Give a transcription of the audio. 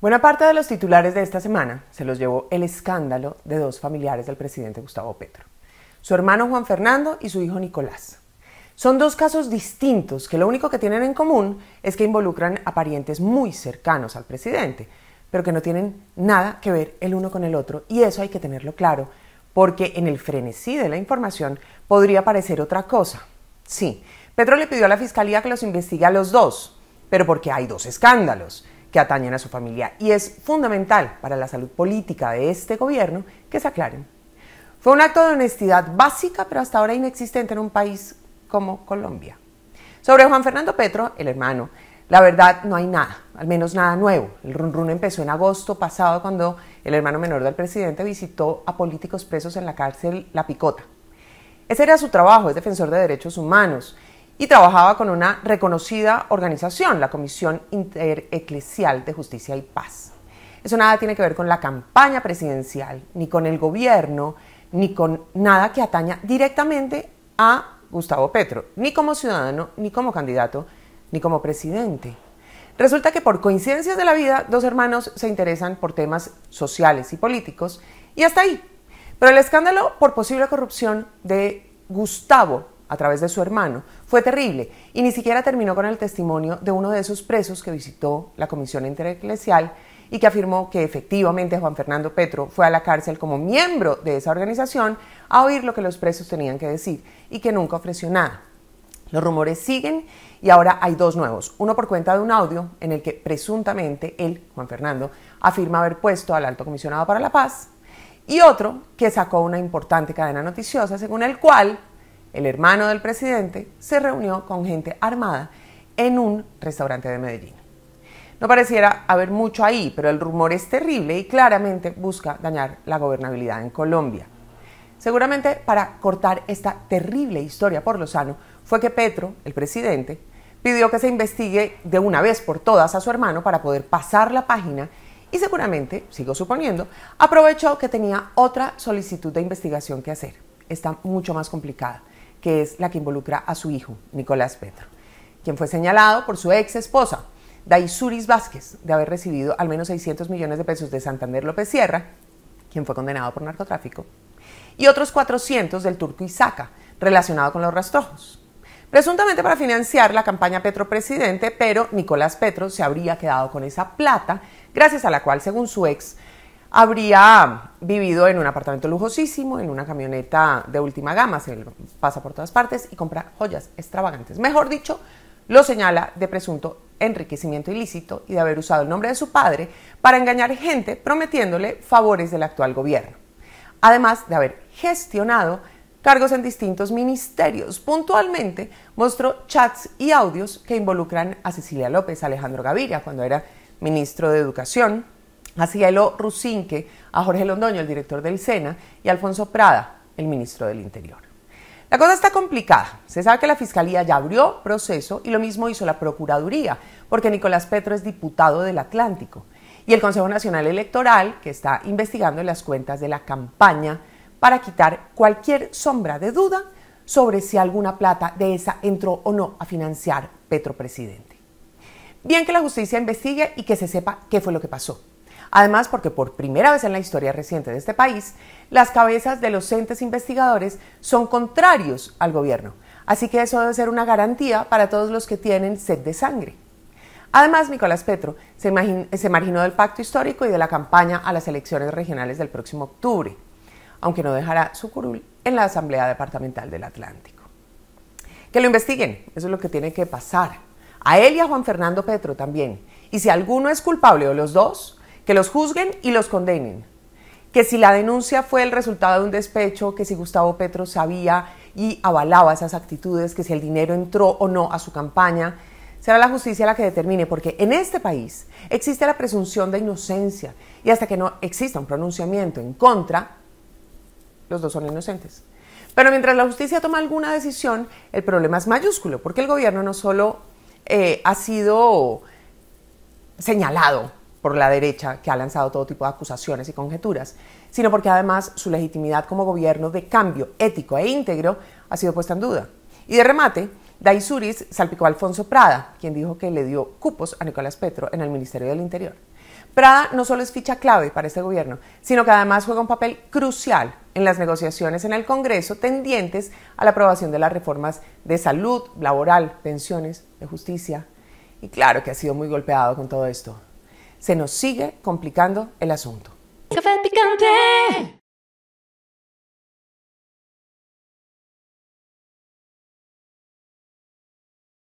Buena parte de los titulares de esta semana se los llevó el escándalo de dos familiares del presidente Gustavo Petro, su hermano Juan Fernando y su hijo Nicolás. Son dos casos distintos que lo único que tienen en común es que involucran a parientes muy cercanos al presidente, pero que no tienen nada que ver el uno con el otro, y eso hay que tenerlo claro, porque en el frenesí de la información podría parecer otra cosa. Sí, Petro le pidió a la fiscalía que los investigue a los dos, pero porque hay dos escándalos que atañen a su familia, y es fundamental para la salud política de este gobierno que se aclaren. Fue un acto de honestidad básica, pero hasta ahora inexistente en un país como Colombia. Sobre Juan Fernando Petro, el hermano, la verdad no hay nada, al menos nada nuevo. El run empezó en agosto pasado cuando el hermano menor del presidente visitó a políticos presos en la cárcel La Picota. Ese era su trabajo, es defensor de derechos humanos y trabajaba con una reconocida organización, la Comisión Intereclesial de Justicia y Paz. Eso nada tiene que ver con la campaña presidencial, ni con el gobierno, ni con nada que ataña directamente a Gustavo Petro, ni como ciudadano, ni como candidato, ni como presidente. Resulta que por coincidencias de la vida, dos hermanos se interesan por temas sociales y políticos, y hasta ahí. Pero el escándalo por posible corrupción de Gustavo a través de su hermano fue terrible, y ni siquiera terminó con el testimonio de uno de esos presos que visitó la Comisión Intereclesial y que afirmó que efectivamente Juan Fernando Petro fue a la cárcel como miembro de esa organización a oír lo que los presos tenían que decir y que nunca ofreció nada. Los rumores siguen y ahora hay dos nuevos, uno por cuenta de un audio en el que presuntamente él, Juan Fernando, afirma haber puesto al Alto Comisionado para la Paz, y otro que sacó una importante cadena noticiosa según el cual el hermano del presidente se reunió con gente armada en un restaurante de Medellín. No pareciera haber mucho ahí, pero el rumor es terrible y claramente busca dañar la gobernabilidad en Colombia. Seguramente para cortar esta terrible historia por lo sano fue que Petro, el presidente, pidió que se investigue de una vez por todas a su hermano para poder pasar la página y seguramente, sigo suponiendo, aprovechó que tenía otra solicitud de investigación que hacer. Está mucho más complicada, que es la que involucra a su hijo, Nicolás Petro, quien fue señalado por su ex esposa, Daysuris Vázquez, de haber recibido al menos 600 millones de pesos de Santander López Sierra, quien fue condenado por narcotráfico, y otros 400 del turco Isaca, relacionado con los rastrojos, presuntamente para financiar la campaña Petro Presidente, pero Nicolás Petro se habría quedado con esa plata, gracias a la cual, según su ex, habría vivido en un apartamento lujosísimo, en una camioneta de última gama, se pasa por todas partes y compra joyas extravagantes. Mejor dicho, lo señala de presunto enriquecimiento ilícito y de haber usado el nombre de su padre para engañar gente prometiéndole favores del actual gobierno. Además de haber gestionado cargos en distintos ministerios. Puntualmente mostró chats y audios que involucran a Cecilia López, a Alejandro Gaviria cuando era ministro de Educación, a Cielo Rusinque, a Jorge Londoño, el director del SENA, y a Alfonso Prada, el ministro del Interior. La cosa está complicada. Se sabe que la Fiscalía ya abrió proceso y lo mismo hizo la Procuraduría, porque Nicolás Petro es diputado del Atlántico, y el Consejo Nacional Electoral, que está investigando las cuentas de la campaña para quitar cualquier sombra de duda sobre si alguna plata de esa entró o no a financiar Petro Presidente. Bien que la justicia investigue y que se sepa qué fue lo que pasó. Además, porque por primera vez en la historia reciente de este país, las cabezas de los entes investigadores son contrarios al gobierno. Así que eso debe ser una garantía para todos los que tienen sed de sangre. Además, Nicolás Petro se marginó del pacto histórico y de la campaña a las elecciones regionales del próximo octubre, aunque no dejará su curul en la Asamblea Departamental del Atlántico. Que lo investiguen, eso es lo que tiene que pasar. A él y a Juan Fernando Petro también. Y si alguno es culpable o los dos, que los juzguen y los condenen. Que si la denuncia fue el resultado de un despecho, que si Gustavo Petro sabía y avalaba esas actitudes, que si el dinero entró o no a su campaña, será la justicia la que determine, porque en este país existe la presunción de inocencia y hasta que no exista un pronunciamiento en contra, los dos son inocentes. Pero mientras la justicia toma alguna decisión, el problema es mayúsculo, porque el gobierno no solo ha sido señalado por la derecha, que ha lanzado todo tipo de acusaciones y conjeturas, sino porque además su legitimidad como gobierno de cambio ético e íntegro ha sido puesta en duda. Y de remate, Daysuris salpicó a Alfonso Prada, quien dijo que le dio cupos a Nicolás Petro en el Ministerio del Interior. Prada no solo es ficha clave para este gobierno, sino que además juega un papel crucial en las negociaciones en el Congreso tendientes a la aprobación de las reformas de salud, laboral, pensiones, de justicia. Y claro que ha sido muy golpeado con todo esto. Se nos sigue complicando el asunto. Café picante.